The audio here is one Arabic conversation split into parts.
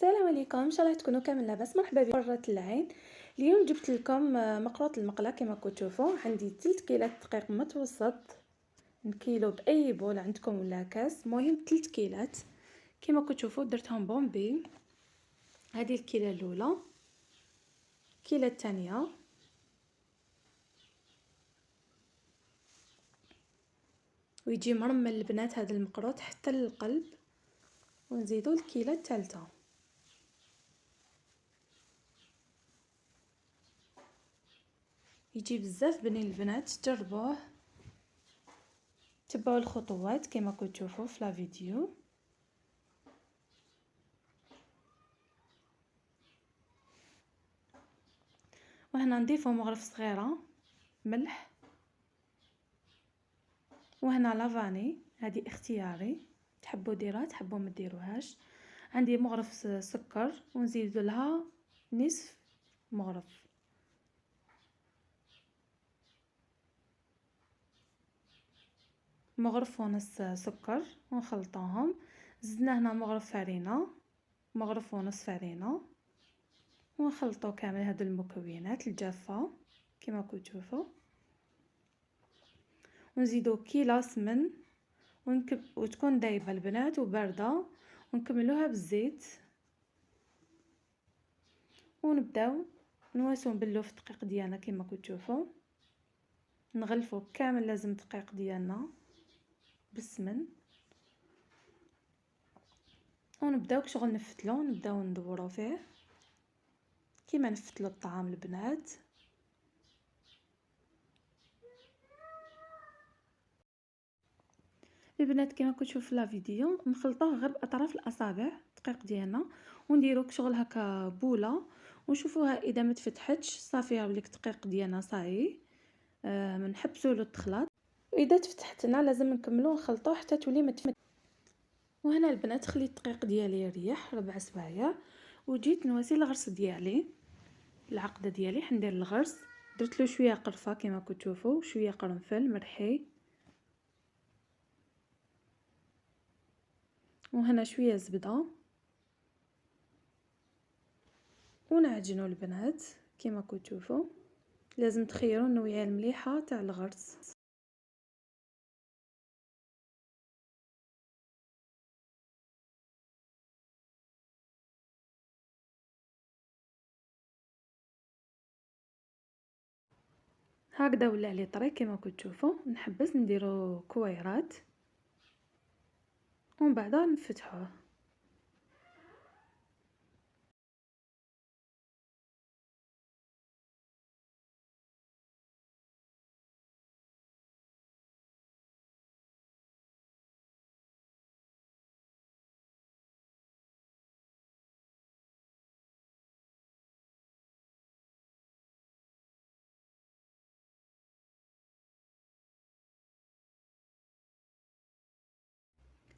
السلام عليكم، ان شاء الله تكونوا كامل لاباس. مرحبا بكم قرة العين. اليوم جبت لكم مقروط المقله. كما راكم تشوفوا عندي 3 كيلات دقيق متوسط، كيلو باي بول عندكم ولا كاس، المهم 3 كيلات. كما راكم تشوفوا درتهم بومبي. هذه الكيله الاولى، الكيله الثانيه، ويجي مرمل البنات هذا المقروط حتى للقلب. ونزيدوا الكيله الثالثه. يجي بزاف بنين البنات، جربوه، تبعوا الخطوات كما راكم تشوفوا في لا فيديو. وهنا نضيفوا مغرف صغيره ملح، وهنا لافاني، هذه اختياري، تحبوا ديروها تحبوا ما ديروهاش. عندي مغرف سكر ونزيد لها نصف مغرف. مغرف ونص سكر ونخلطوهم. زدنا هنا مغرف فرينه، مغرف ونص فرينه، ونخلطوا كامل هاد المكونات الجافه كما راكم تشوفوا. ونزيدوا كيلو سمن وتكون دايبه البنات وبارده، ونكملوها بالزيت. ونبداو نواسو نبلو في الدقيق ديالنا كما راكم تشوفوا. نغلفو كامل لازم الدقيق ديالنا بالسمن، ونبداو كشغل نفتلو، نبداو ندورو فيه كيما نفتلو الطعام البنات. البنات كما كنتشوفوا في لا فيديو نخلطوه غير باطراف الاصابع الدقيق ديالنا، ونديرو كشغل هكا بوله ونشوفوها اذا ما تفتحتش صافي راه لك الدقيق ديالنا صايي. نحبسوا له التخلاط، واذا تفتحتنا لازم نكملو نخلطوه حتى تولي ما تفتح. وهنا البنات خليت الدقيق ديالي يريح 4 سوايع، وجيت نواسي الغرس ديالي، العقده ديالي حندير الغرس. درت له شويه قرفه كما راكم تشوفوا، شويه قرنفل مرحي، وهنا شويه زبده، ونعجنوا البنات كما راكم تشوفوا. لازم تخيروا النوعيه المليحه تاع الغرس. هكذا ولا عليه طري كما راكم تشوفوا. نحبس نديرو كويرات ومن بعد نفتحوه.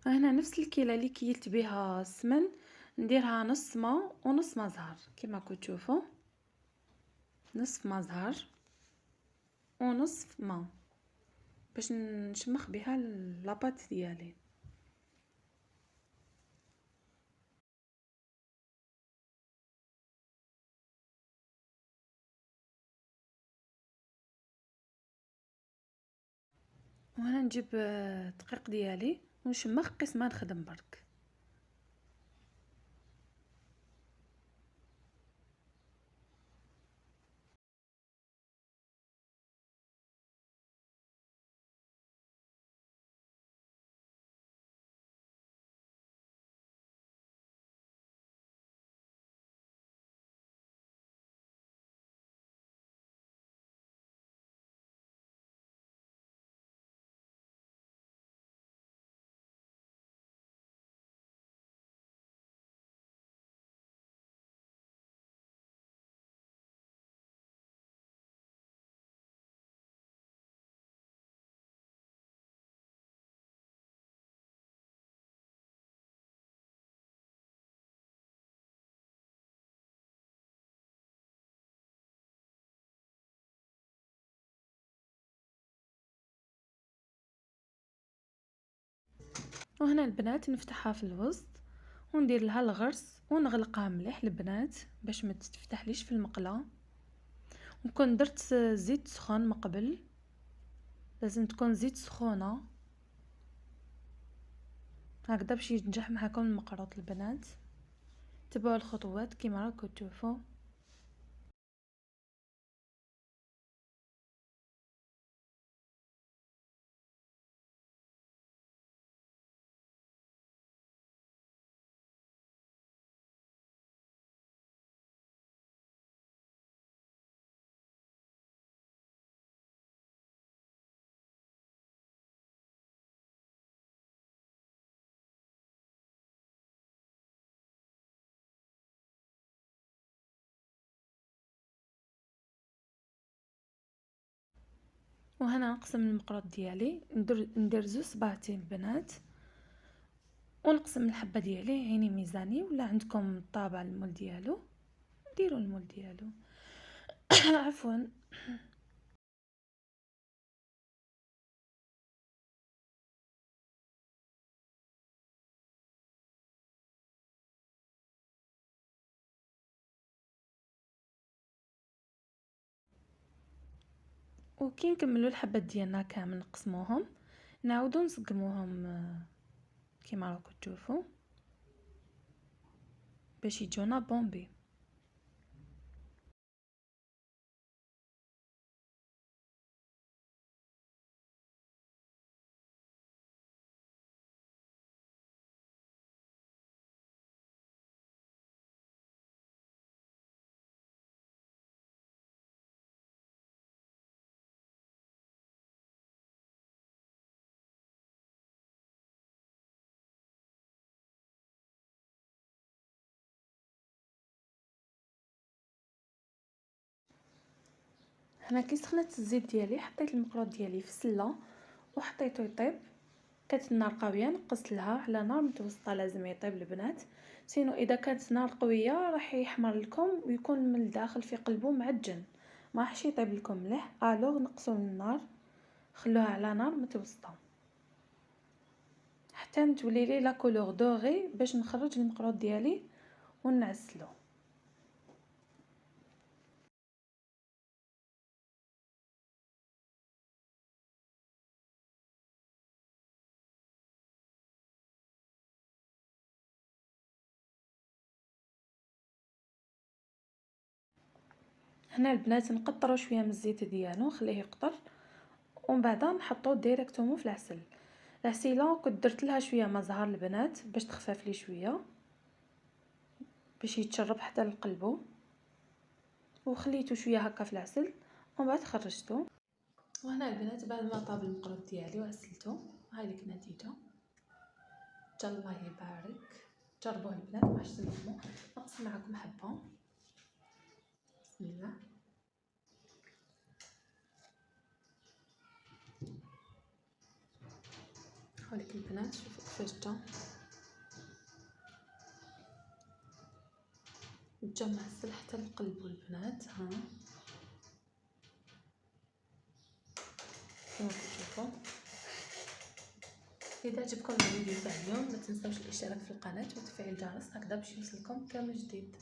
هنا نفس الكيله اللي كيلت بها السمن نديرها نص ما ونص ما زهر كما راكم تشوفوا، نصف ما زهر ونصف ما باش نشمخ بها لاباط ديالي. وهنا نجيب الدقيق ديالي ونشمخ قسم ما نخدم برك. وهنا البنات نفتحها في الوسط وندير لها الغرس ونغلقها مليح البنات باش ما تتفتحليش في المقله. نكون درت زيت سخون من قبل، لازم تكون زيت سخونه هكذا باش ينجح معكم المقروط البنات. تبعوا الخطوات كيما راكم تشوفوا. وهنا نقسم المقروط ديالي، ندير زوج صباعتين البنات ونقسم الحبه ديالي عيني ميزاني، ولا عندكم طابع المول ديالو ديروا المول ديالو. عفوا. وكي نكملوا الحبات ديالنا كامل نقسموهم، نعاودوا نصقموهم كيما راكم تشوفوا باش يجونا بومبي. هنا كي سخنت الزيت ديالي حطيت المقروط ديالي في السله وحطيته يطيب. كانت النار قويه نقصت لها على نار متوسطه، لازم يطيب البنات، سينو اذا كانت نار قويه راح يحمر لكم ويكون من الداخل في قلبه معجن، ما راحش يطيب لكم مليح. الوغ نقصوا من النار، خلوها على نار متوسطه حتى تولي لي لا كولور دوغي باش نخرج المقروط ديالي ونعسلو. هنا البنات نقطروا شويه من الزيت ديالو نخليه يقطر، ومن بعد نحطوه ديريكتومون في العسل. العسيله كنت درت لها شويه ما زهر البنات باش تخفف لي شويه باش يتشرب حتى لقلبو، وخليته شويه هكا في العسل ومن بعد خرجته. وهنا البنات بعد ما طاب المقروط ديالي وعسلته، هاي لك النتيجه. الله يبارك، جربوه البنات باش تنظموا. نقسم معكم حبه، بسم الله. هاوليك البنات شوفوا كيفاش جا معسل حتى القلب البنات. ها كما كتشوفوا. اذا عجبكم الفيديو تاع اليوم ما تنساوش الاشتراك في القناه وتفعيل الجرس هكذا باش يوصلكم كامل جديد.